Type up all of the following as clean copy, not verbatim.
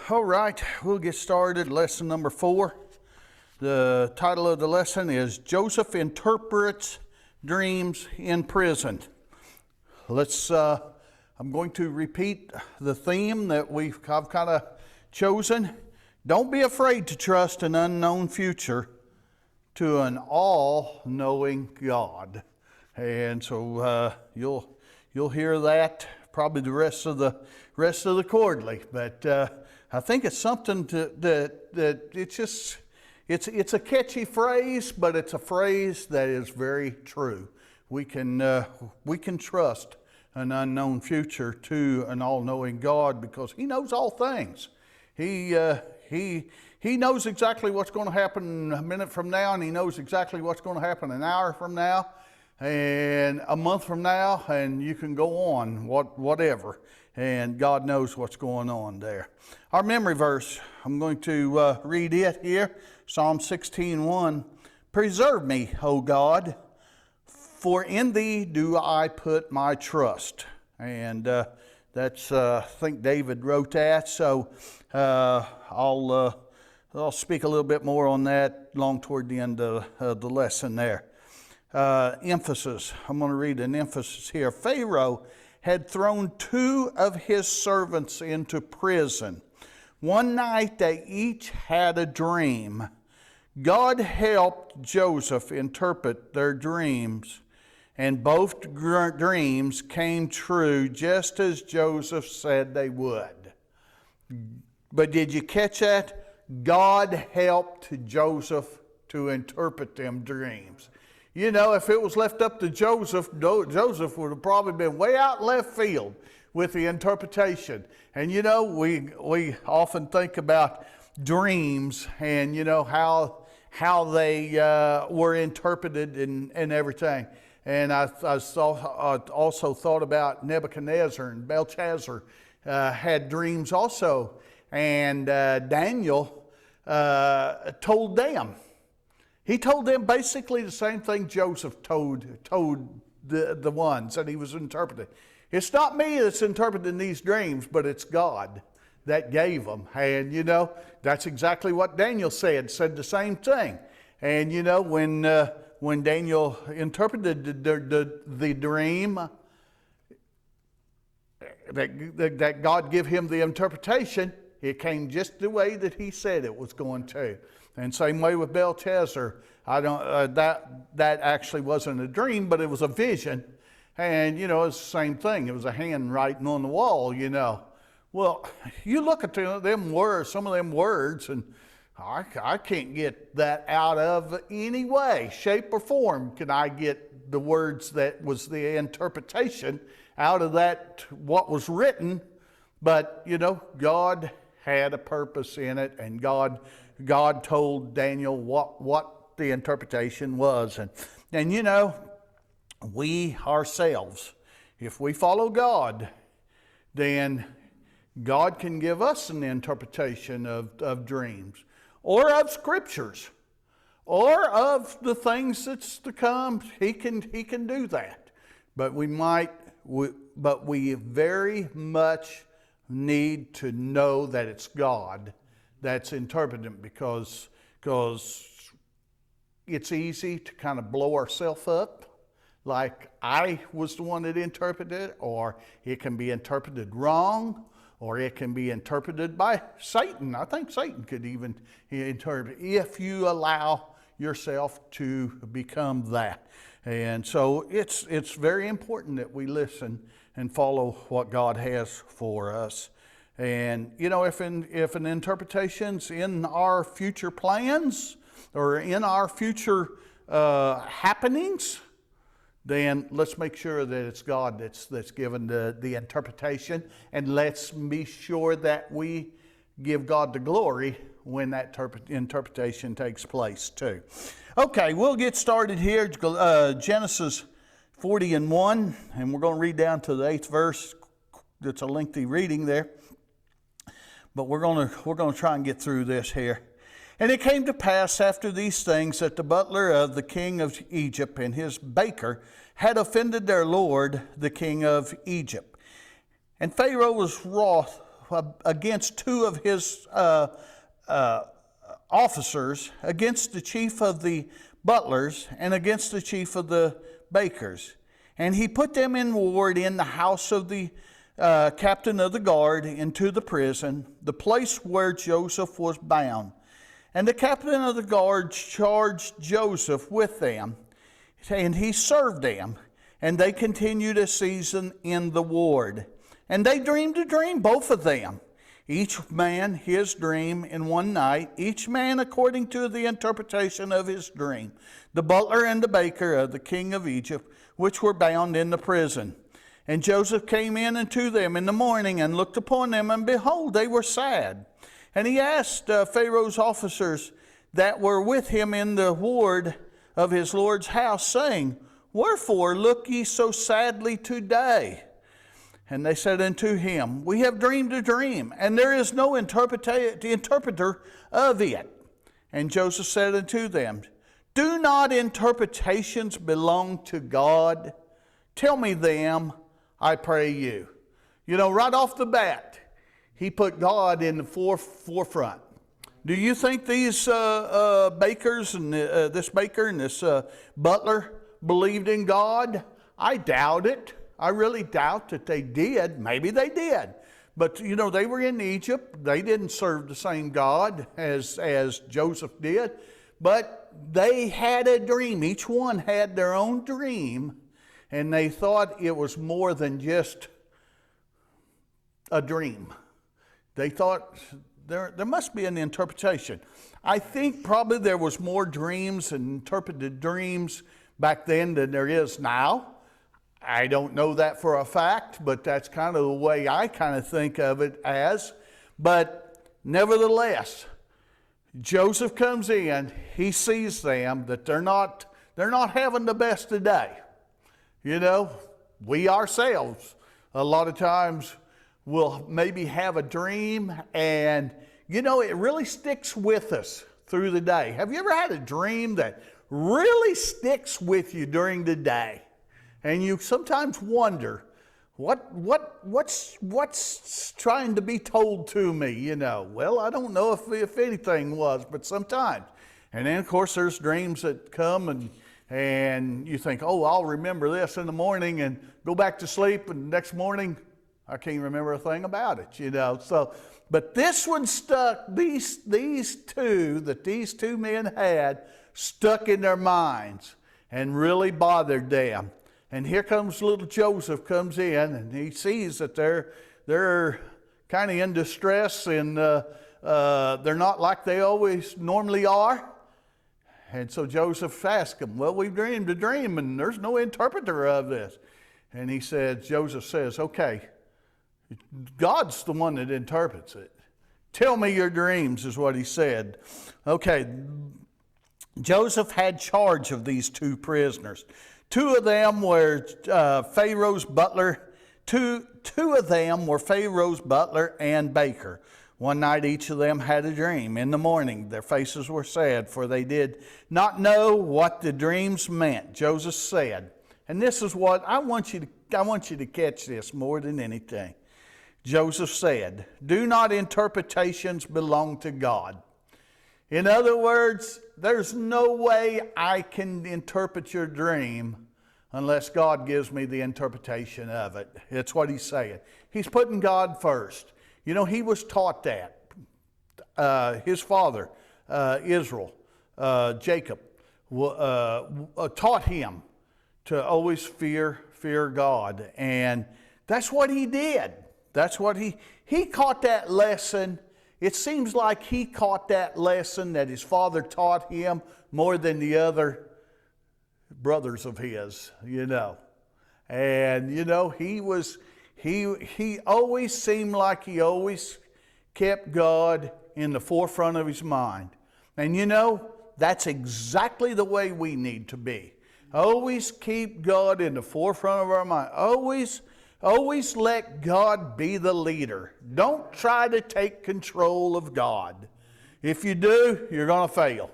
All right, we'll get started. Lesson number 4. The title of the lesson is Joseph Interprets Dreams in Prison. I'm going to repeat the theme that I've kind of chosen. Don't be afraid to trust an unknown future to an all-knowing God. And so you'll hear that probably the rest of the quarterly, but I think it's something that it's a catchy phrase, but it's a phrase that is very true. We can trust an unknown future to an all-knowing God because He knows all things. He knows exactly what's going to happen a minute from now, and He knows exactly what's going to happen an hour from now, and a month from now, and you can go on, whatever. And God knows what's going on there. Our memory verse, I'm going to read it here. Psalm 16:1. Preserve me, O God, for in Thee do I put my trust. And that's, I think David wrote that. So I'll speak a little bit more on that along toward the end of the lesson there. Emphasis. I'm going to read an emphasis here. Pharaoh had thrown 2 of his servants into prison. One night they each had a dream. God helped Joseph interpret their dreams, and both dreams came true just as Joseph said they would. But did you catch that? God helped Joseph to interpret them dreams. You know, if it was left up to Joseph, Joseph would have probably been way out left field with the interpretation. And you know, we often think about dreams and you know how they were interpreted and everything. And I also thought about Nebuchadnezzar and Belshazzar had dreams also, and Daniel told them. He told them basically the same thing Joseph told the ones that he was interpreting. It's not me that's interpreting these dreams, but it's God that gave them. And you know, that's exactly what Daniel said the same thing. And you know, when Daniel interpreted the dream, that God gave him the interpretation, it came just the way that he said it was going to. And same way with Belshazzar. That actually wasn't a dream, but it was a vision. And, you know, it's the same thing. It was a handwriting on the wall, you know. Well, you look at them words, some of them words, and I can't get that out of any way, shape, or form. Can I get the words that was the interpretation out of that, what was written? But, you know, God had a purpose in it, and God told Daniel what the interpretation was. And you know, we ourselves, if we follow God, then God can give us an interpretation of dreams or of scriptures or of the things that's to come. He can do that. But we very much need to know that it's God that's interpreting, because it's easy to kind of blow ourselves up like I was the one that interpreted it, or it can be interpreted wrong, or it can be interpreted by Satan. I think Satan could even interpret if you allow yourself to become that. And so it's very important that we listen and follow what God has for us. And you know, if an interpretation's in our future plans or in our future happenings, then let's make sure that it's God that's given the interpretation, and let's be sure that we give God the glory when that interpretation takes place too. Okay, we'll get started here. Genesis 40:1, and we're going to read down to the 8th verse. It's a lengthy reading there, but we're going to try and get through this here. And it came to pass after these things that the butler of the king of Egypt and his baker had offended their lord, the king of Egypt. And Pharaoh was wroth against two of his officers, against the chief of the butlers, and against the chief of the bakers. And he put them in ward in the house of the captain of the guard into the prison, the place where Joseph was bound. And the captain of the guard charged Joseph with them, and he served them, and they continued a season in the ward. And they dreamed a dream, both of them, each man his dream in one night, each man according to the interpretation of his dream, the butler and the baker of the king of Egypt, which were bound in the prison. And Joseph came in unto them in the morning and looked upon them, and behold, they were sad. And he asked Pharaoh's officers that were with him in the ward of his Lord's house, saying, Wherefore look ye so sadly today? And they said unto him, We have dreamed a dream, and there is no interpreter of it. And Joseph said unto them, Do not interpretations belong to God? Tell me them, I pray you. You know, right off the bat, he put God in the forefront. Do you think these bakers and this baker and this butler believed in God? I doubt it. I really doubt that they did. Maybe they did. But, you know, they were in Egypt. They didn't serve the same God as Joseph did. But they had a dream. Each one had their own dream. And they thought it was more than just a dream. They thought there must be an interpretation. I think probably there was more dreams and interpreted dreams back then than there is now. I don't know that for a fact, but that's kind of the way I kind of think of it as. But nevertheless, Joseph comes in, he sees them, that they're not having the best today. You know, we ourselves, a lot of times, will maybe have a dream, and, you know, it really sticks with us through the day. Have you ever had a dream that really sticks with you during the day? And you sometimes wonder, what's trying to be told to me, you know? Well, I don't know if anything was, but sometimes. And then, of course, there's dreams that come and you think, oh, I'll remember this in the morning, and go back to sleep, and the next morning, I can't remember a thing about it, you know. So, but this one stuck, these two that these two men had stuck in their minds and really bothered them. And here comes little Joseph, comes in, and he sees that they're kind of in distress, and they're not like they always normally are. And so Joseph asked him, well, we've dreamed a dream, and there's no interpreter of this. And he said, Joseph says, okay, God's the one that interprets it. Tell me your dreams, is what he said. Okay, Joseph had charge of these two prisoners. Two of them were Pharaoh's butler. Two of them were Pharaoh's butler and baker. One night each of them had a dream. In the morning their faces were sad, for they did not know what the dreams meant. Joseph said, and this is what I want you to catch this more than anything. Joseph said, do not interpretations belong to God? In other words, there's no way I can interpret your dream unless God gives me the interpretation of it. It's what he's saying. He's putting God first. You know, he was taught that. His father, Israel, Jacob, taught him to always fear God. And that's what he did. That's what he caught that lesson. It seems like he caught that lesson that his father taught him more than the other brothers of his, you know. And, you know, he always seemed like he always kept God in the forefront of his mind. And, you know, that's exactly the way we need to be. Always keep God in the forefront of our mind. Always let God be the leader. Don't try to take control of God. If you do, you're going to fail.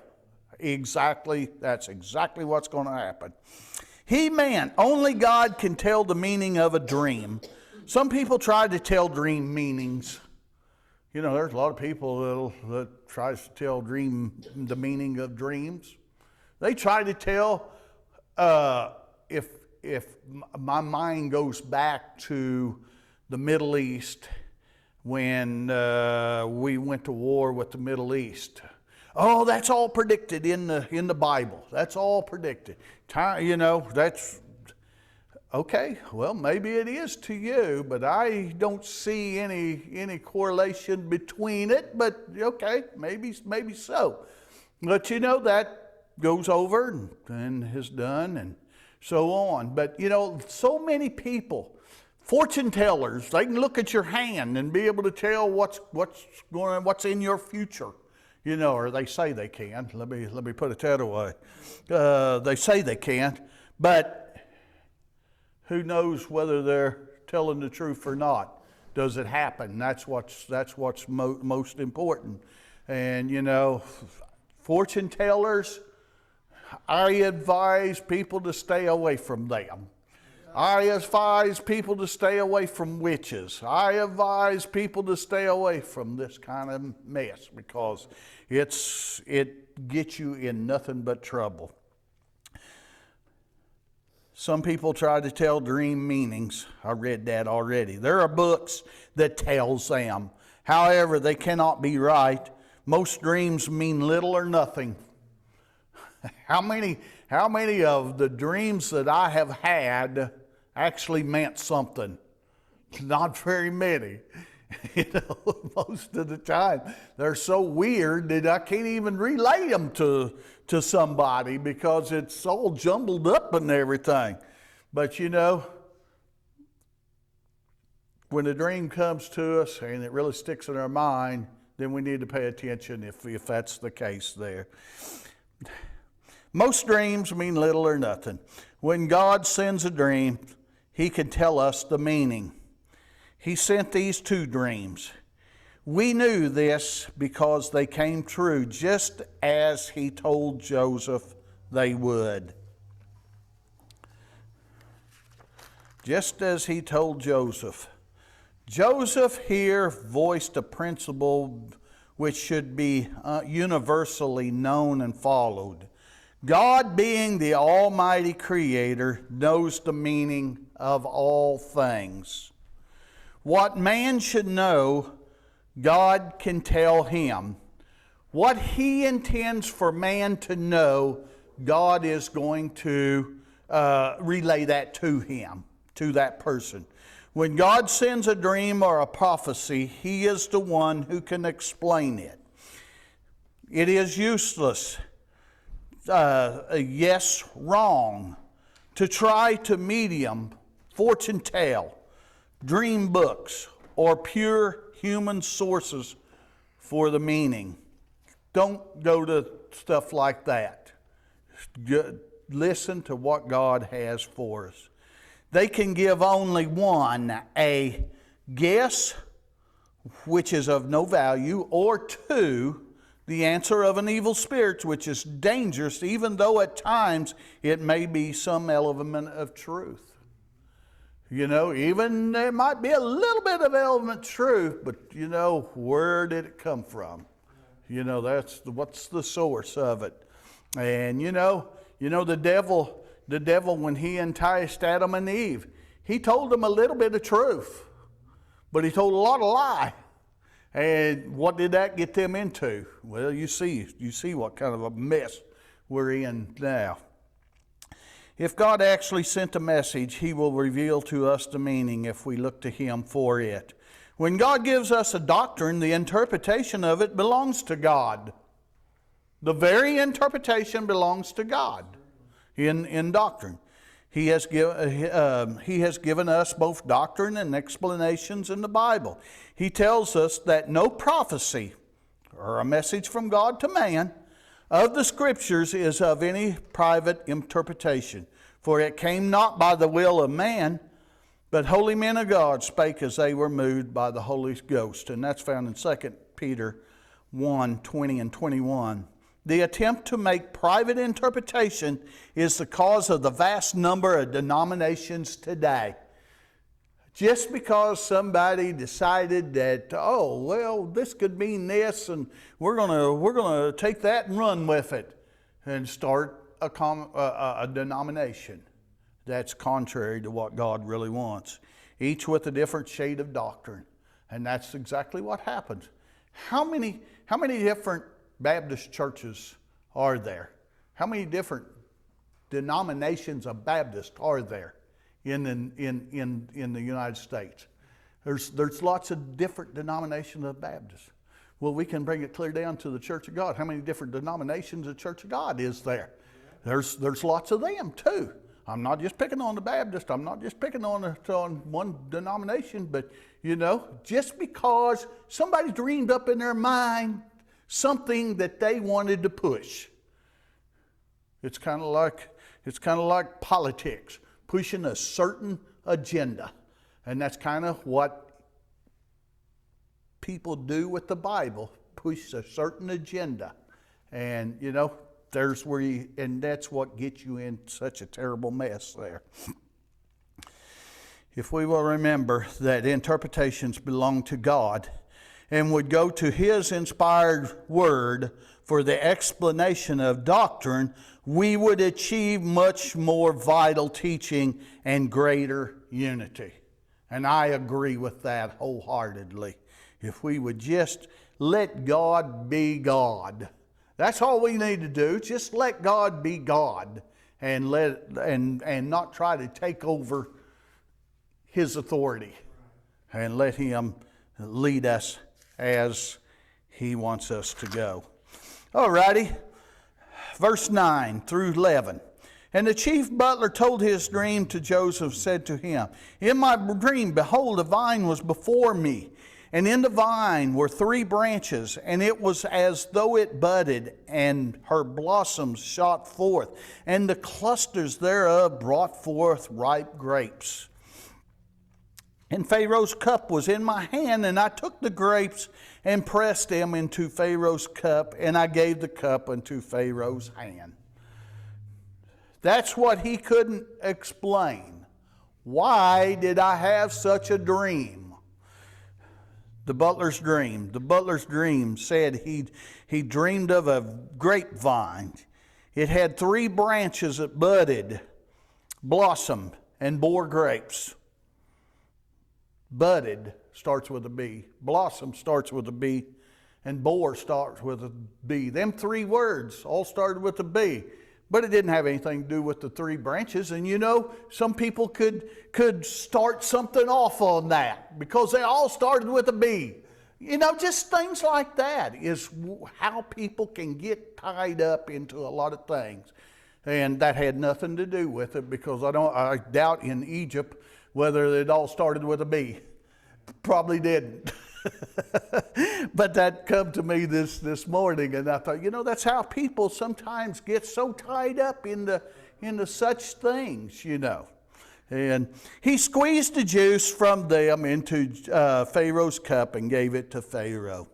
That's exactly what's going to happen. Only God can tell the meaning of a dream. Some people try to tell dream meanings. You know, there's a lot of people that tries to tell the meaning of dreams. They try to tell, if my mind goes back to the Middle East when we went to war with the Middle East. Oh, that's all predicted in the Bible. That's all predicted. You know, that's okay. Well, maybe it is to you, but I don't see any correlation between it. But okay, maybe so. But you know, that goes over and is done and so on. But you know, so many people, fortune tellers, they can look at your hand and be able to tell what's in your future. You know, or they say they can. Let me put it that way. They say they can, but who knows whether they're telling the truth or not? Does it happen? That's what's most important. And you know, fortune tellers, I advise people to stay away from them. I advise people to stay away from witches. I advise people to stay away from this kind of mess because it gets you in nothing but trouble. Some people try to tell dream meanings. I read that already. There are books that tells them. However, they cannot be right. Most dreams mean little or nothing. How many of the dreams that I have had actually meant something? Not very many. You know, most of the time they're so weird that I can't even relate them to somebody because it's all jumbled up and everything. But you know, when a dream comes to us and it really sticks in our mind, then we need to pay attention if that's the case there. Most dreams mean little or nothing. When God sends a dream, He can tell us the meaning. He sent these 2 dreams. We knew this because they came true just as He told Joseph they would. Just as He told Joseph. Joseph here voiced a principle which should be universally known and followed. God, being the Almighty Creator, knows the meaning of all things. What man should know, God can tell him. What He intends for man to know, God is going to relay that to him, to that person. When God sends a dream or a prophecy, He is the one who can explain it. It is useless, yes, wrong, to try to medium, fortune tell, dream books, or pure human sources for the meaning. Don't go to stuff like that. Listen to what God has for us. They can give only one, a guess, which is of no value, or 2, the answer of an evil spirit, which is dangerous, even though at times it may be some element of truth. You know, even there might be a little bit of element truth, but you know, where did it come from? You know, what's the source of it? And you know, the devil, when he enticed Adam and Eve, he told them a little bit of truth, but he told a lot of lie. And what did that get them into? Well, you see what kind of a mess we're in now. If God actually sent a message, He will reveal to us the meaning if we look to Him for it. When God gives us a doctrine, the interpretation of it belongs to God. The very interpretation belongs to God in doctrine. He has given us both doctrine and explanations in the Bible. He tells us that no prophecy or a message from God to man of the Scriptures is of any private interpretation. For it came not by the will of man, but holy men of God spake as they were moved by the Holy Ghost. And that's found in 2 Peter 1:20 and 21. The attempt to make private interpretation is the cause of the vast number of denominations today. Just because somebody decided that, oh, well, this could mean this, and we're gonna take that and run with it and start a denomination that's contrary to what God really wants, each with a different shade of doctrine. And that's exactly what happens. How many different Baptist churches are there? How many different denominations of Baptists are there in the United States? There's lots of different denominations of Baptists. Well, we can bring it clear down to the Church of God. How many different denominations of the Church of God is there? There's lots of them too. I'm not just picking on the Baptist. I'm not just picking on one denomination, but just because somebody dreamed up in their mind something that they wanted to push. It's kind of like politics, pushing a certain agenda. And that's kind of what people do with the Bible, push a certain agenda. And there's where and that's what gets you in such a terrible mess there. If we will remember that interpretations belong to God and would go to His inspired word for the explanation of doctrine, we would achieve much more vital teaching and greater unity. And I agree with that wholeheartedly. If we would just let God be God. That's all we need to do. Just let God be God and not try to take over His authority, and let Him lead us as He wants us to go. Alrighty, verse 9 through 11. And the chief butler told his dream to Joseph, said to him, in my dream, behold, a vine was before me, and in the vine were 3 branches, and it was as though it budded, and her blossoms shot forth, and the clusters thereof brought forth ripe grapes. And Pharaoh's cup was in my hand, and I took the grapes and pressed them into Pharaoh's cup, and I gave the cup into Pharaoh's hand. That's what he couldn't explain. Why did I have such a dream? The butler's dream. The butler's dream said he dreamed of a grapevine. It had 3 branches that budded, blossomed, and bore grapes. Budded starts with a B. Blossom starts with a B. And bore starts with a B. Them 3 words all started with a B. But it didn't have anything to do with the 3 branches. And some people could start something off on that because they all started with a B. Just things like that is how people can get tied up into a lot of things. And that had nothing to do with it, because I doubt in Egypt whether it all started with a B. Probably didn't. But that come to me this morning, and I thought, that's how people sometimes get so tied up into such things, And he squeezed the juice from them into Pharaoh's cup and gave it to Pharaoh.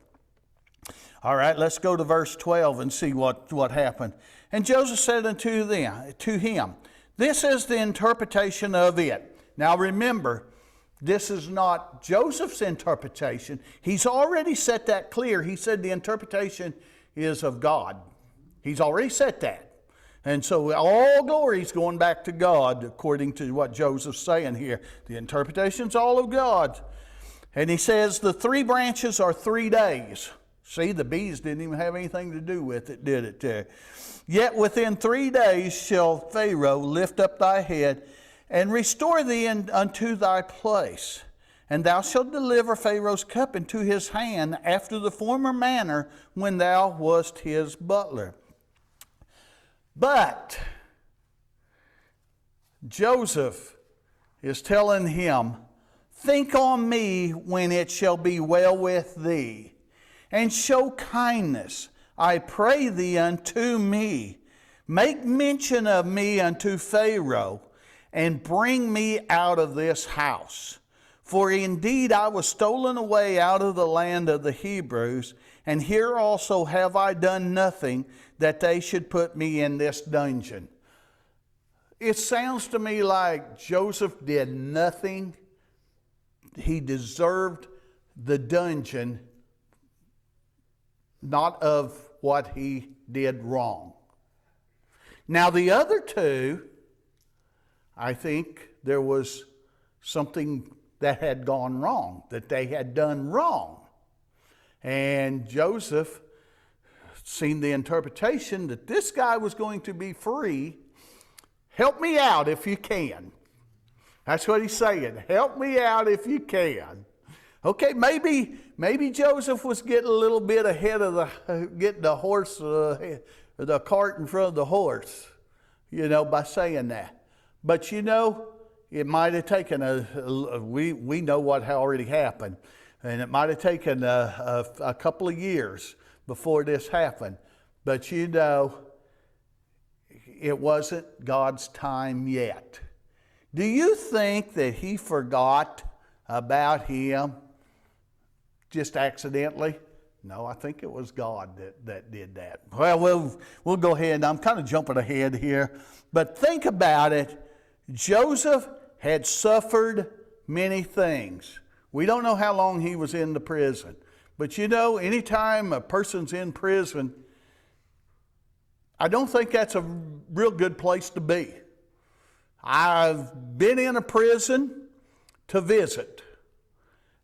All right, let's go to verse 12 and see what happened. And Joseph said unto him, this is the interpretation of it. Now remember, this is not Joseph's interpretation. He's already set that clear. He said the interpretation is of God. He's already said that. And so all glory is going back to God, according to what Joseph's saying here. The interpretation's all of God. And he says the 3 branches are 3 days. See, the bees didn't even have anything to do with it, did it? Yet within 3 days shall Pharaoh lift up thy head and restore thee unto thy place. And thou shalt deliver Pharaoh's cup into his hand after the former manner when thou wast his butler. But Joseph is telling him, think on me when it shall be well with thee, and show kindness, I pray thee, unto me. Make mention of me unto Pharaoh, and bring me out of this house. For indeed I was stolen away out of the land of the Hebrews, and here also have I done nothing that they should put me in this dungeon. It sounds to me like Joseph did nothing he deserved the dungeon, not of what he did wrong. Now the other two, I think there was something that had gone wrong, that they had done wrong. And Joseph seen the interpretation that this guy was going to be free. Help me out if you can. That's what he's saying. Help me out if you can. Okay, maybe Joseph was getting a little bit ahead of getting the horse, the cart in front of the horse, by saying that. But it might have taken we know what already happened, and it might have taken a couple of years before this happened. But it wasn't God's time yet. Do you think that he forgot about him just accidentally? No, I think it was God that did that. Well, we'll go ahead. I'm kind of jumping ahead here. But think about it. Joseph had suffered many things. We don't know how long he was in the prison. But anytime a person's in prison, I don't think that's a real good place to be. I've been in a prison to visit.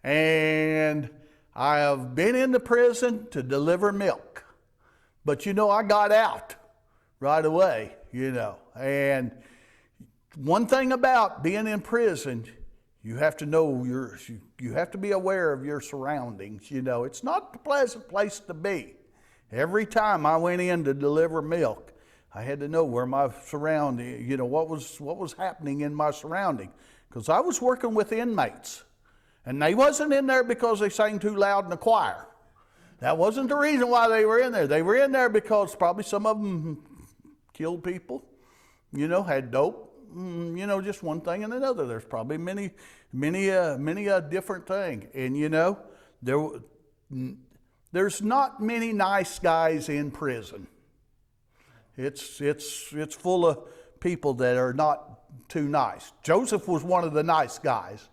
And I have been in the prison to deliver milk. But I got out right away, And one thing about being in prison, you have to know you have to be aware of your surroundings. It's not a pleasant place to be. Every time I went in to deliver milk, I had to know where my surrounding, what was happening in my surrounding, because I was working with inmates, and they wasn't in there because they sang too loud in the choir. That wasn't the reason why they were in there. They were in there because probably some of them killed people, had dope. Just one thing and another. There's probably many different things. And there's not many nice guys in prison. It's full of people that are not too nice. Joseph was one of the nice guys,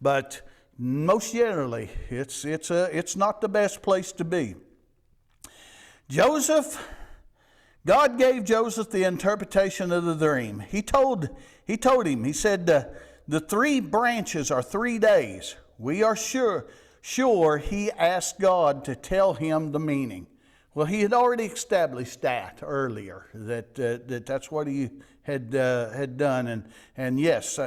but most generally, it's not the best place to be. God gave Joseph the interpretation of the dream. He told him, he said, the 3 branches are 3 days. We are sure he asked God to tell him the meaning. Well, he had already established that earlier, that's what he had done. And yes,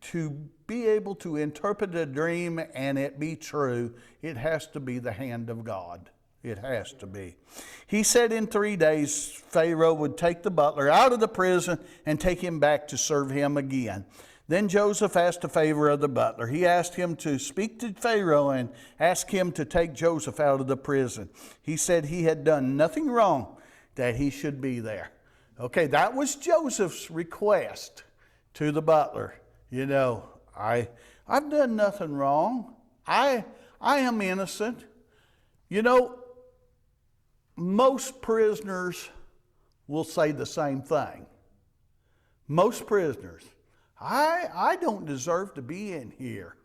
to be able to interpret a dream and it be true, it has to be the hand of God. It has to be. He said in 3 days, Pharaoh would take the butler out of the prison and take him back to serve him again. Then Joseph asked a favor of the butler. He asked him to speak to Pharaoh and ask him to take Joseph out of the prison. He said he had done nothing wrong, that he should be there. Okay, that was Joseph's request to the butler. I've done nothing wrong. I am innocent. Most prisoners will say the same thing. Most prisoners. I don't deserve to be in here.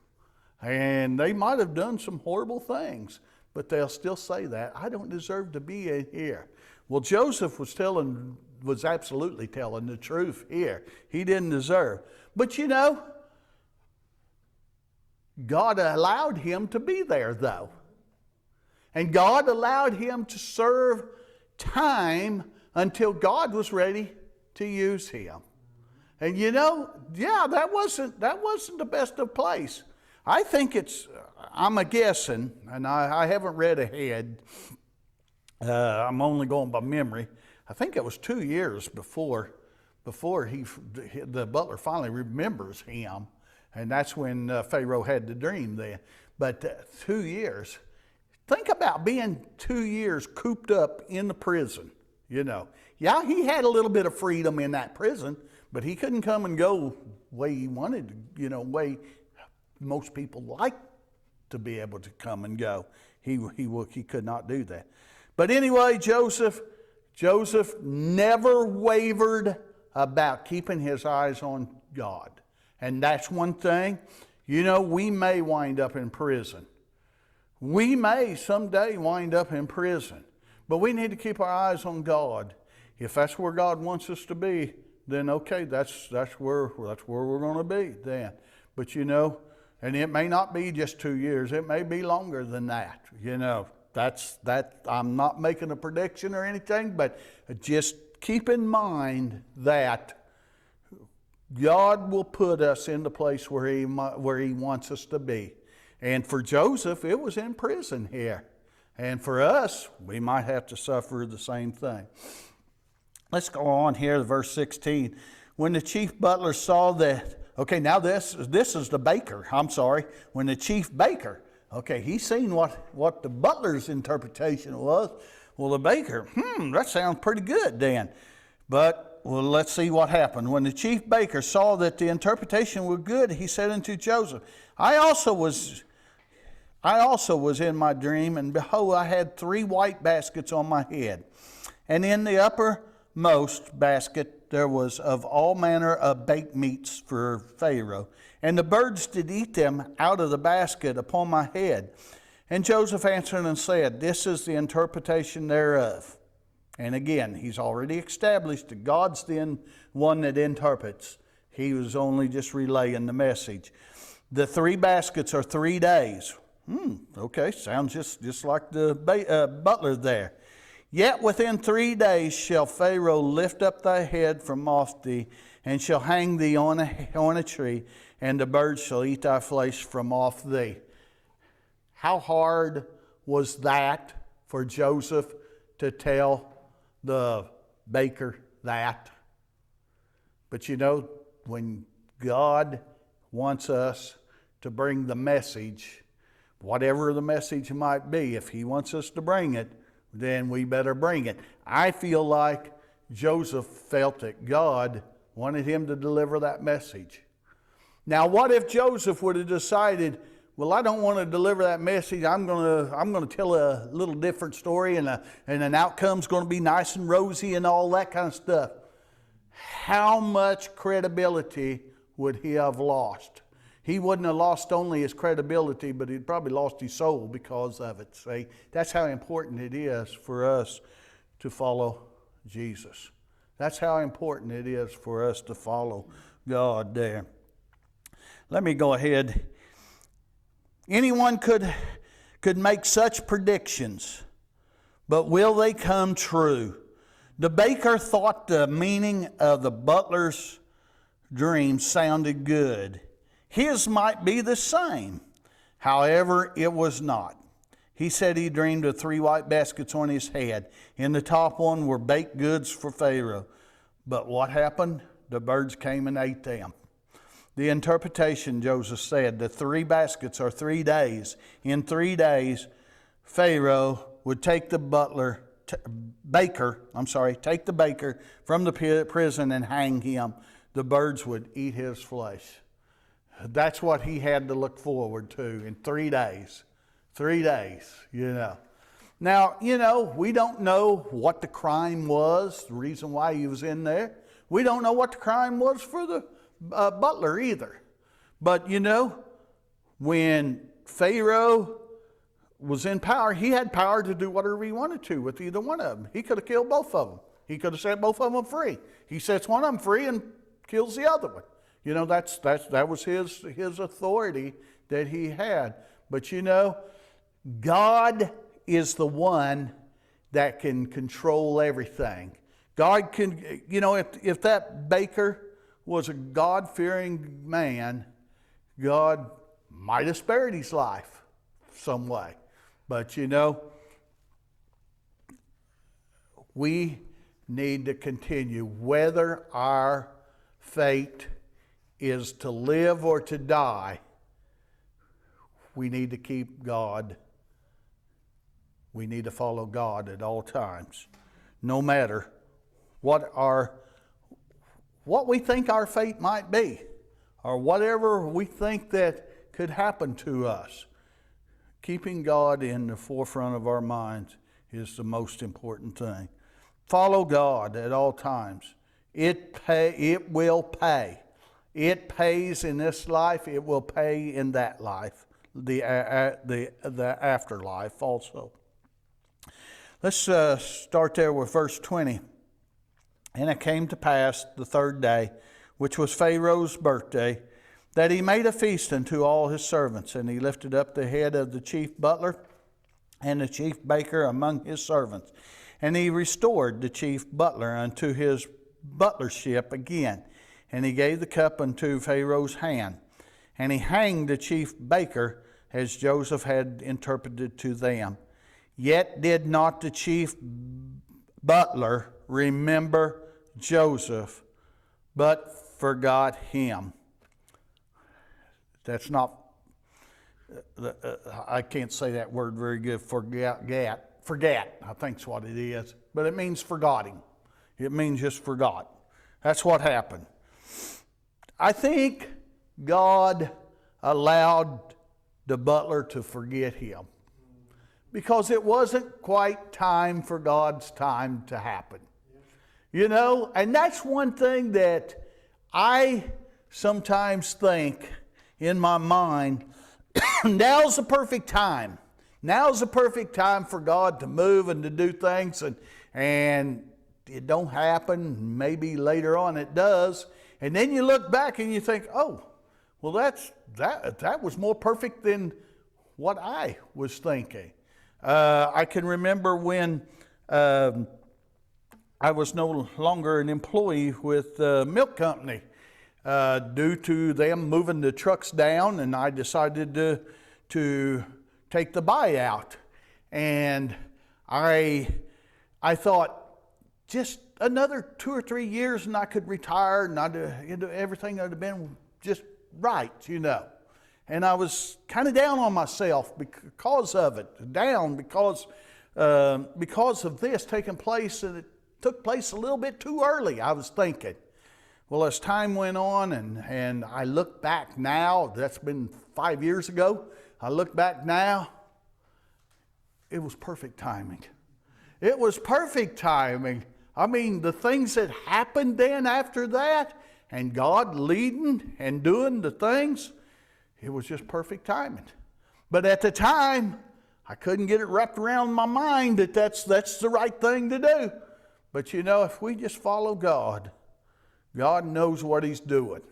And they might have done some horrible things, but they'll still say that. I don't deserve to be in here. Well, Joseph was absolutely telling the truth here. He didn't deserve. But God allowed him to be there, though. And God allowed him to serve time until God was ready to use him. And that wasn't the best of place. I think I'm a guessing, and I haven't read ahead. I'm only going by memory. I think it was 2 years before the butler finally remembers him. And that's when Pharaoh had the dream then. But 2 years. Think about being 2 years cooped up in the prison. Yeah, he had a little bit of freedom in that prison, but he couldn't come and go the way he wanted, way most people like to be able to come and go. He could not do that. But anyway, Joseph never wavered about keeping his eyes on God. And that's one thing, You know, we may wind up in prison. We may someday wind up in prison. But we need to keep our eyes on God. If that's where God wants us to be, then okay, that's where we're going to be then. But you know, and it may not be just 2 years. It may be longer than that. You know, I'm not making a prediction or anything, but just keep in mind that God will put us in the place where He wants us to be. And for Joseph, it was in prison here. And for us, we might have to suffer the same thing. Let's go on here to verse 16. When the chief butler saw that, okay, now this is the baker. I'm sorry. When the chief baker, okay, he's seen what the butler's interpretation was. Well, the baker, that sounds pretty good then. But, well, let's see what happened. When the chief baker saw that the interpretation was good, he said unto Joseph, I also was in my dream, and behold, I had 3 white baskets on my head. And in the uppermost basket there was of all manner of baked meats for Pharaoh. And the birds did eat them out of the basket upon my head. And Joseph answered and said, This is the interpretation thereof. And again, he's already established that God's the one that interprets. He was only just relaying the message. The 3 baskets are 3 days. Okay, sounds just like the butler there. Yet within 3 days shall Pharaoh lift up thy head from off thee, and shall hang thee on a tree, and the birds shall eat thy flesh from off thee. How hard was that for Joseph to tell the baker that? But you know, when God wants us to bring the message, whatever the message might be, if He wants us to bring it, then we better bring it. I feel like Joseph felt that God wanted him to deliver that message. Now, what if Joseph would have decided, well, I don't want to deliver that message. I'm going to tell a little different story, and an outcome's going to be nice and rosy and all that kind of stuff. How much credibility would he have lost? He wouldn't have lost only his credibility, but he'd probably lost his soul because of it. See, that's how important it is for us to follow Jesus. That's how important it is for us to follow God there. Let me go ahead. Anyone could make such predictions, but will they come true? The baker thought the meaning of the butler's dream sounded good. His might be the same. However, it was not. He said he dreamed of 3 white baskets on his head. In the top one were baked goods for Pharaoh. But what happened? The birds came and ate them. The interpretation, Joseph said, the 3 baskets are 3 days. In 3 days, Pharaoh would take the baker from the prison and hang him. The birds would eat his flesh. That's what he had to look forward to in 3 days. 3 days, you know. Now, you know, we don't know what the crime was, the reason why he was in there. We don't know what the crime was for the butler either. But, you know, when Pharaoh was in power, he had power to do whatever he wanted to with either one of them. He could have killed both of them. He could have set both of them free. He sets one of them free and kills the other one. You know, that was his authority that he had. But you know, God is the one that can control everything. God can, you know, if that baker was a God-fearing man, God might have spared his life some way. But you know, we need to continue, whether our fate is to live or to die. We need to keep God. We need to follow God at all times, no matter what we think our fate might be, or whatever we think that could happen to us. Keeping God in the forefront of our minds is the most important thing. Follow God at all times. It will pay. It pays in this life, it will pay in that life, the afterlife also. Let's start there with verse 20. And it came to pass the third day, which was Pharaoh's birthday, that he made a feast unto all his servants. And he lifted up the head of the chief butler and the chief baker among his servants. And he restored the chief butler unto his butlership again. And he gave the cup unto Pharaoh's hand. And he hanged the chief baker as Joseph had interpreted to them. Yet did not the chief butler remember Joseph, but forgot him. That's not, I can't say that word very good, forget, I think's what it is. But it means forgot him. It means just forgot. That's what happened. I think God allowed the butler to forget him, because it wasn't quite time for God's time to happen. You know, and that's one thing that I sometimes think in my mind, now's the perfect time. Now's the perfect time for God to move and to do things, and it don't happen. Maybe later on it does. And then you look back and you think, oh, well, that was more perfect than what I was thinking. I can remember when I was no longer an employee with the milk company due to them moving the trucks down, and I decided to take the buyout. And I thought, just another 2 or 3 years and I could retire, and everything would have been just right, you know. And I was kind of down on myself because of it, down because of this taking place, and it took place a little bit too early, I was thinking. Well, as time went on, and I look back now, that's been 5 years ago, I look back now, it was perfect timing. It was perfect timing. I mean, the things that happened then after that, and God leading and doing the things, it was just perfect timing. But at the time, I couldn't get it wrapped around my mind that that's the right thing to do. But you know, if we just follow God, God knows what He's doing.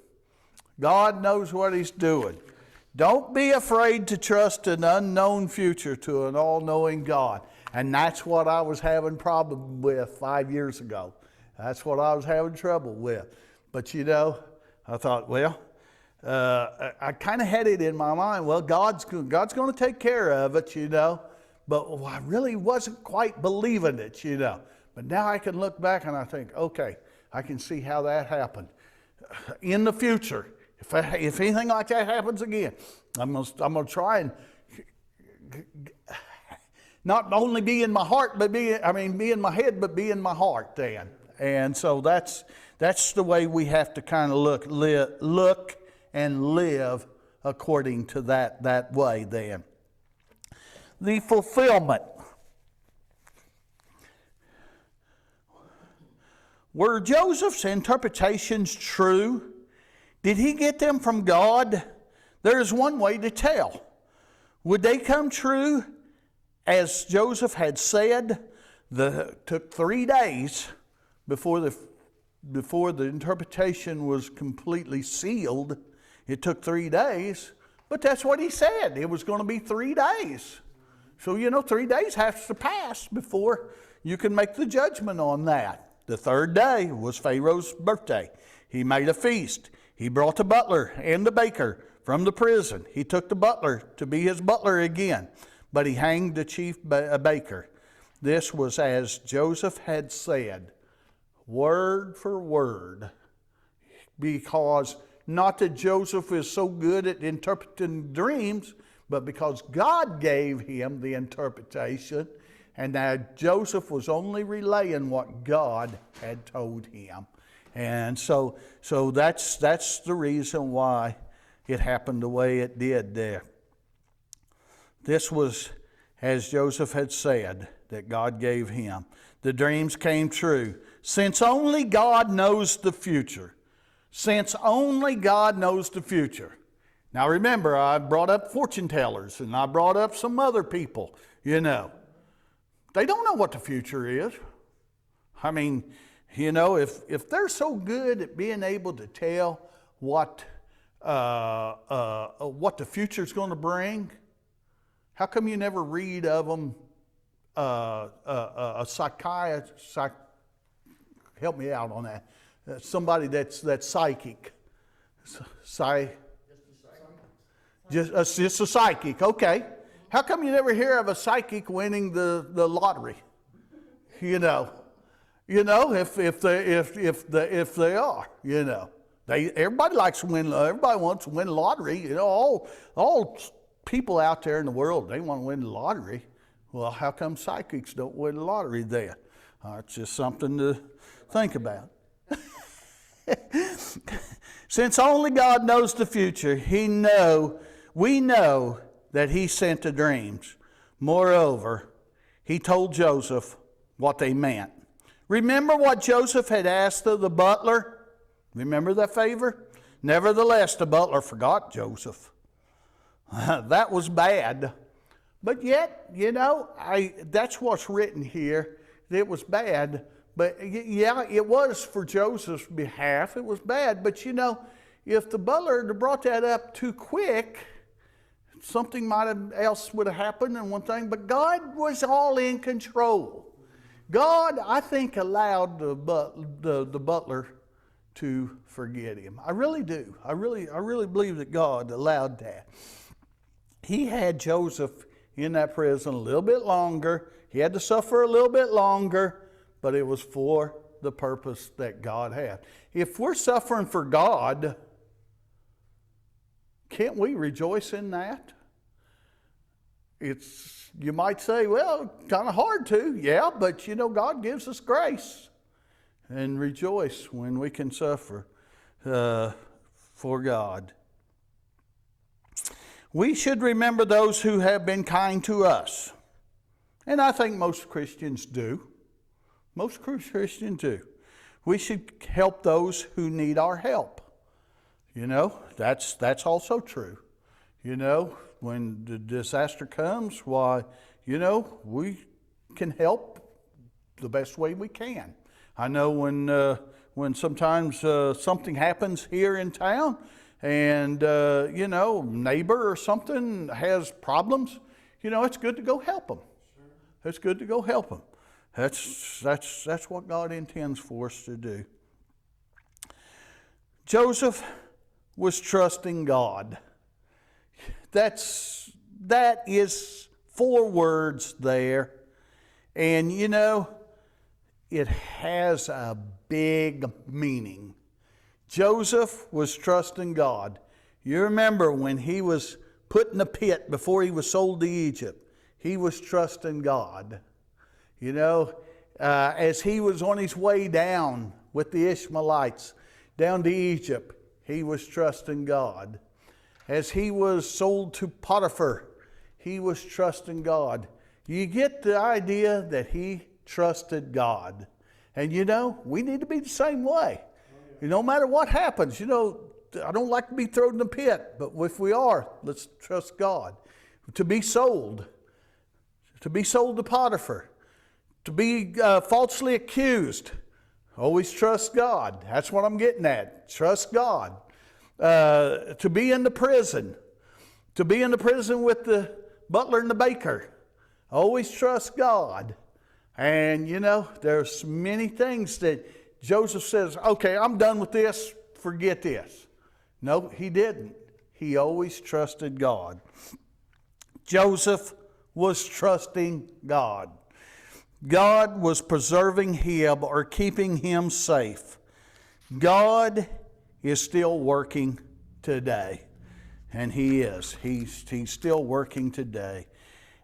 God knows what He's doing. Don't be afraid to trust an unknown future to an all-knowing God. And that's what I was having problem with 5 years ago. That's what I was having trouble with. But you know, I thought, well, I kind of had it in my mind, well, God's going to take care of it, you know. But I really wasn't quite believing it, you know. But now I can look back and I think, okay, I can see how that happened. In the future, if anything like that happens again, I'm gonna try and not only be in my heart, but be in my head, but be in my heart then. And so that's the way we have to kind of look and live according to that way then. The fulfillment. Were Joseph's interpretations true? Did he get them from God? There is one way to tell. Would they come true as Joseph had said? Took 3 days before the interpretation was completely sealed. It took 3 days, but that's what he said. It was going to be 3 days. So, you know, 3 days has to pass before you can make the judgment on that. The third day was Pharaoh's birthday. He made a feast. He brought the butler and the baker from the prison. He took the butler to be his butler again, but he hanged the chief baker. This was as Joseph had said, word for word, because not that Joseph is so good at interpreting dreams, but because God gave him the interpretation, and that Joseph was only relaying what God had told him. And so that's the reason why it happened the way it did there. This was as Joseph had said that God gave him. The dreams came true. Since only God knows the future, since only God knows the future. Now remember, I brought up fortune tellers and I brought up some other people, you know. They don't know what the future is. I mean, you know, if they're so good at being able to tell what the future's going to bring, how come you never read of them? A psychiatrist, help me out on that. Somebody that's psychic, just a psychic. Okay, how come you never hear of a psychic winning the lottery? You know, if they are, you know, everybody likes to win. Everybody wants to win the lottery. You know, all people out there in the world, they want to win the lottery. Well, how come psychics don't win the lottery then? It's just something to think about. Since only God knows the future, we know that He sent the dreams. Moreover, He told Joseph what they meant. Remember what Joseph had asked of the butler? Remember that favor? Nevertheless, the butler forgot Joseph. That was bad. But yet, you know, that's what's written here. It was bad. But yeah, it was for Joseph's behalf. It was bad. But you know, if the butler had brought that up too quick, something else would have happened and one thing. But God was all in control. God, I think, allowed the butler to forget him. I really do. I really believe that God allowed that. He had Joseph in that prison a little bit longer. He had to suffer a little bit longer, but it was for the purpose that God had. If we're suffering for God, can't we rejoice in that? You might say, well, kind of hard to. Yeah, but you know, God gives us grace. And rejoice when we can suffer for God. We should remember those who have been kind to us. And I think most Christians do. Most Christians do. We should help those who need our help. You know, that's also true. You know, when the disaster comes, why, you know, we can help the best way we can. I know when sometimes something happens here in town, and you know, neighbor or something has problems, you know, it's good to go help them. Sure. It's good to go help them. That's what God intends for us to do. Joseph was trusting God. That is 4 words there, and you know, it has a big meaning. Joseph was trusting God. You remember when he was put in a pit before he was sold to Egypt, he was trusting God. You know, as he was on his way down with the Ishmaelites down to Egypt, he was trusting God. As he was sold to Potiphar, he was trusting God. You get the idea that he trusted God. And you know, we need to be the same way. No matter what happens, you know, I don't like to be thrown in the pit, but if we are, let's trust God. To be sold to Potiphar, to be falsely accused, always trust God. That's what I'm getting at. Trust God. To be in the prison with the butler and the baker, always trust God. And you know, there's many things that Joseph says, okay, I'm done with this, forget this. No, he didn't. He always trusted God. Joseph was trusting God. God was preserving him or keeping him safe. God is still working today. And He is. He's still working today.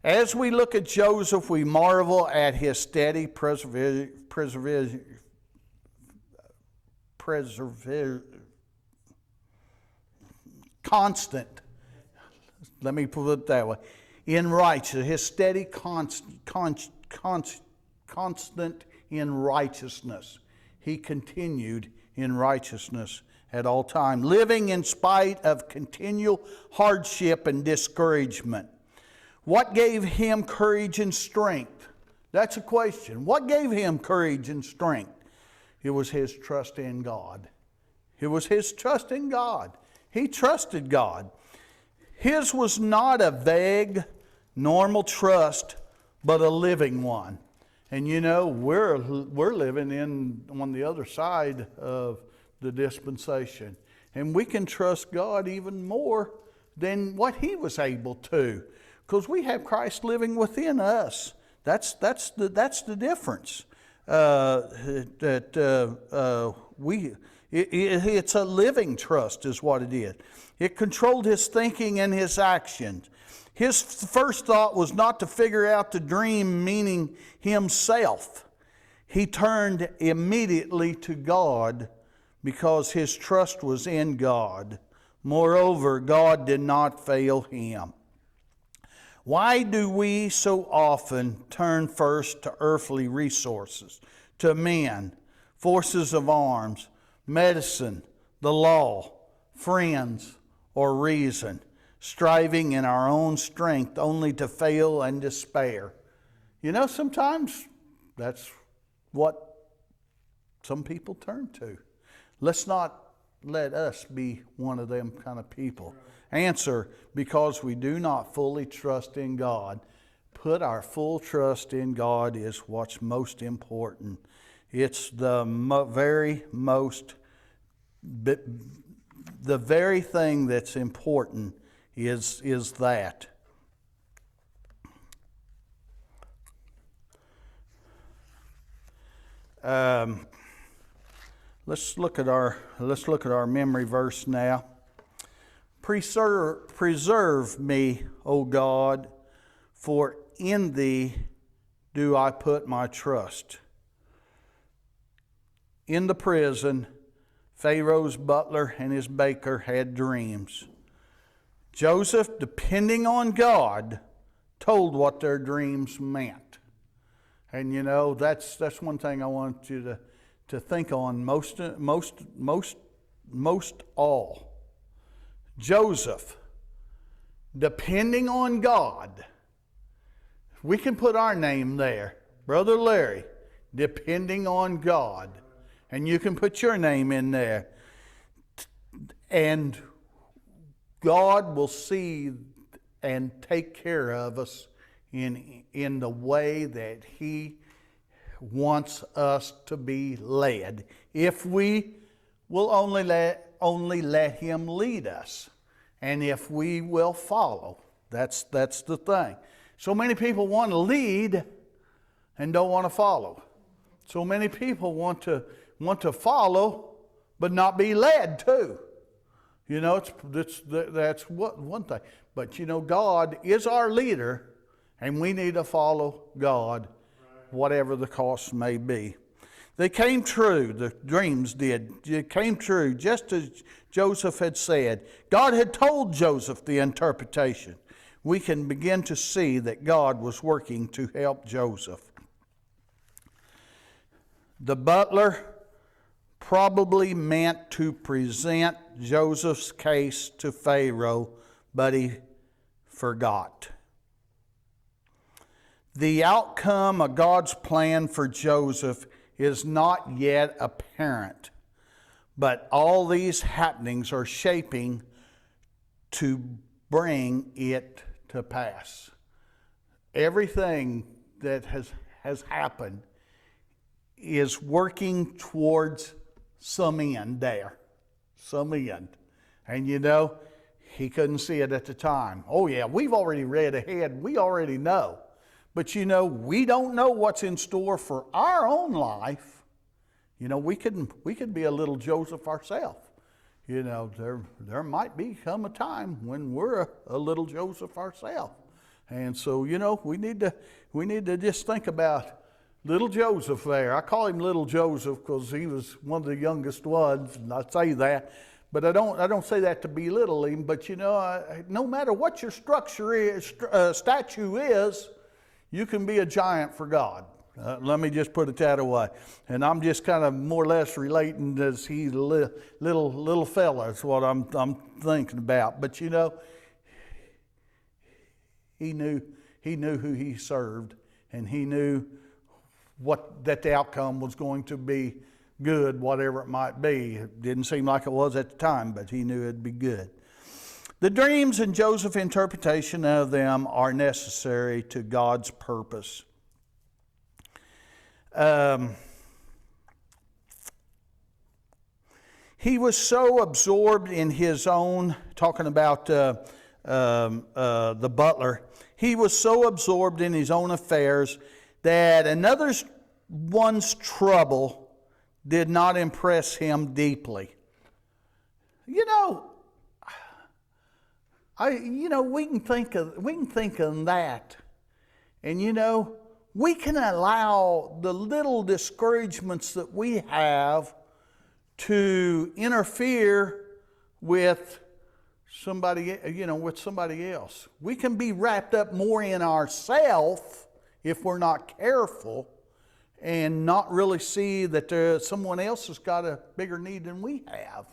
As we look at Joseph, we marvel at his steady constant, let me put it that way, in righteousness, his steady constant in righteousness. He continued in righteousness at all times, living in spite of continual hardship and discouragement. What gave him courage and strength? That's a question. What gave him courage and strength? It was his trust in God. It was his trust in God. He trusted God. His was not a vague, normal trust, but a living one. And you know, we're living on the other side of the dispensation. And we can trust God even more than what he was able to, because we have Christ living within us. That's the difference. It's a living trust is what it is. It controlled his thinking and his actions. His first thought was not to figure out the dream meaning himself. He turned immediately to God because his trust was in God. Moreover, God did not fail him. Why do we so often turn first to earthly resources, to men, forces of arms, medicine, the law, friends, or reason, striving in our own strength only to fail and despair? You know, sometimes that's what some people turn to. Let's not let us be one of them kind of people. Answer: because we do not fully trust in God. Put our full trust in God is what's most important. It's the very thing that's important is that. Let's look at our memory verse now. Preserve me, O God, for in thee do I put my trust. In the prison, Pharaoh's butler and his baker had dreams. Joseph, depending on God, told what their dreams meant. And you know, that's one thing I want you to think on most all. Joseph, depending on God. We can put our name there. Brother Larry, depending on God. And you can put your name in there. And God will see and take care of us in the way that he wants us to be led, if we will only let him lead us, and if we will follow. That's the thing. So many people want to lead and don't want to follow. So many people want to follow but not be led too. You know, that's one thing. But you know, God is our leader, and we need to follow God, whatever the cost may be. They came true, the dreams did. It came true, just as Joseph had said. God had told Joseph the interpretation. We can begin to see that God was working to help Joseph. The butler probably meant to present Joseph's case to Pharaoh, but he forgot. The outcome of God's plan for Joseph is not yet apparent, but all these happenings are shaping to bring it to pass. Everything that has happened is working towards some end there. Some end. And you know, he couldn't see it at the time. Oh yeah, we've already read ahead. We already know. But you know, we don't know what's in store for our own life. You know, we could be a little Joseph ourselves. You know, there might become a time when we're a little Joseph ourselves. And so, you know, we need to just think about little Joseph there. I call him little Joseph because he was one of the youngest ones, and I say that. But I don't say that to belittle him. But you know, no matter what your statue is, you can be a giant for God. Let me just put it that way. And I'm just kind of more or less relating as he's a little fella. That's what I'm thinking about. But you know, he knew who he served, and he knew that the outcome was going to be good, whatever it might be. It didn't seem like it was at the time, but he knew it'd be good. The dreams and Joseph's interpretation of them are necessary to God's purpose. He was so absorbed in his own, talking about the butler, he was so absorbed in his own affairs that another one's trouble did not impress him deeply. You know, we can think of that, and you know, we can allow the little discouragements that we have to interfere with somebody else. We can be wrapped up more in ourselves if we're not careful, and not really see that someone else has got a bigger need than we have.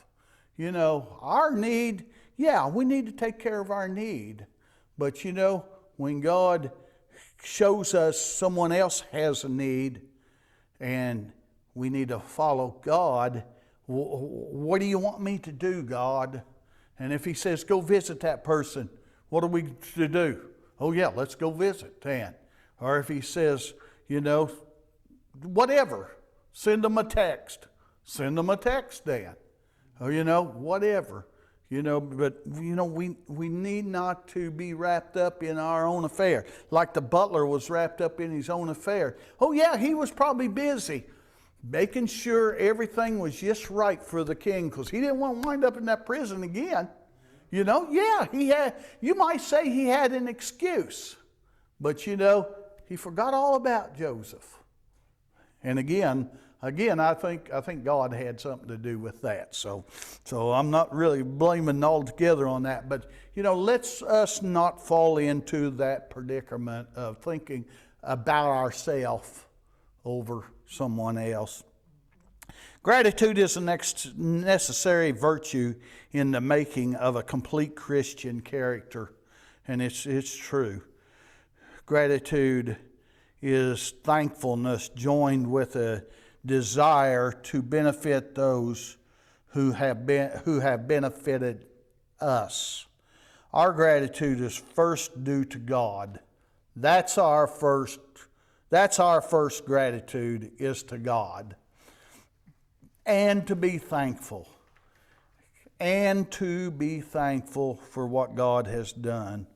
You know, our need, yeah, we need to take care of our need. But you know, when God shows us someone else has a need and we need to follow God, what do you want me to do, God? And if he says, go visit that person, what are we to do? Oh yeah, let's go visit then. Or if he says, you know, whatever, send them a text. Send them a text then. Or, you know, whatever. You know, but, you know, we need not to be wrapped up in our own affair. Like the butler was wrapped up in his own affair. Oh, yeah, he was probably busy making sure everything was just right for the king, because he didn't want to wind up in that prison again. You know, yeah, you might say he had an excuse. But, you know, he forgot all about Joseph. And again, I think God had something to do with that. So I'm not really blaming altogether on that. But, you know, let's us not fall into that predicament of thinking about ourselves over someone else. Gratitude is the next necessary virtue in the making of a complete Christian character. And it's true. Gratitude is thankfulness joined with a desire to benefit those who have benefited us. Our gratitude is first due to God. That's our first gratitude, is to God. And to be thankful. And to be thankful for what God has done.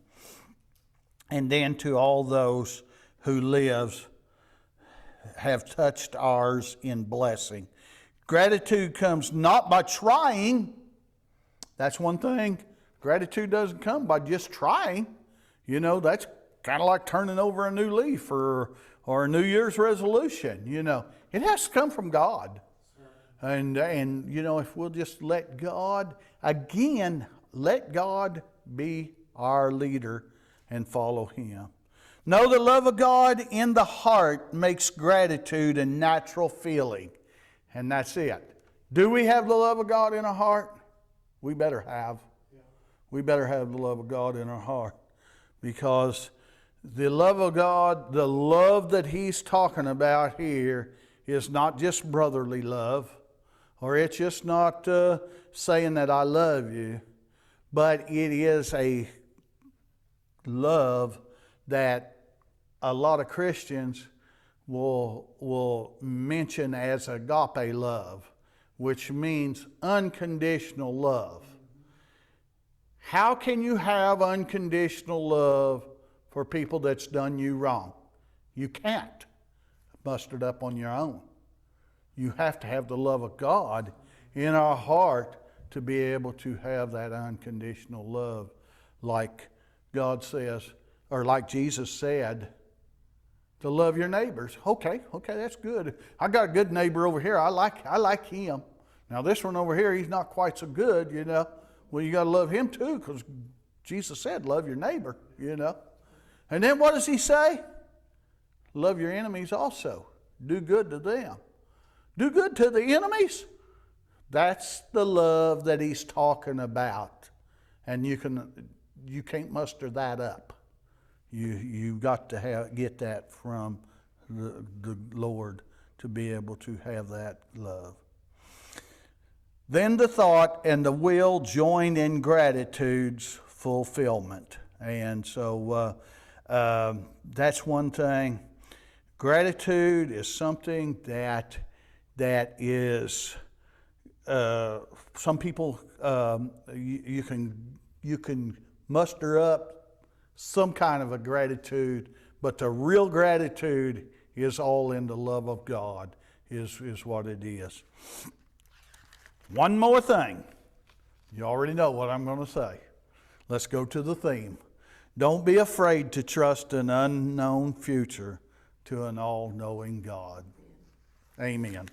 And then to all those who have touched ours in blessing. Gratitude comes not by trying. That's one thing. Gratitude doesn't come by just trying. You know, that's kind of like turning over a new leaf or a New Year's resolution. You know, it has to come from God. And you know, if we'll just let God be our leader and follow him. Know the love of God in the heart makes gratitude a natural feeling. And that's it. Do we have the love of God in our heart? We better have. We better have the love of God in our heart. Because the love of God, the love that he's talking about here, is not just brotherly love. Or it's just not saying that I love you. But it is a love that a lot of Christians will mention as agape love, which means unconditional love. How can you have unconditional love for people that's done you wrong? You can't muster it up on your own. You have to have the love of God in our heart to be able to have that unconditional love, like God says, or like Jesus said, to love your neighbors. Okay, that's good. I got a good neighbor over here. I like him. Now this one over here, he's not quite so good, you know. Well, you got to love him too, because Jesus said, love your neighbor, you know. And then what does he say? love your enemies also. Do good to them. Do good to the enemies. That's the love that he's talking about. And you can't muster that up. You got to get that from the Lord to be able to have that love. Then the thought and the will join in gratitude's fulfillment. And so that's one thing. Gratitude is something that is, some people, you can muster up some kind of a gratitude, but the real gratitude is all in the love of God, is what it is. One more thing. You already know what I'm going to say. Let's go to the theme. Don't be afraid to trust an unknown future to an all-knowing God. Amen.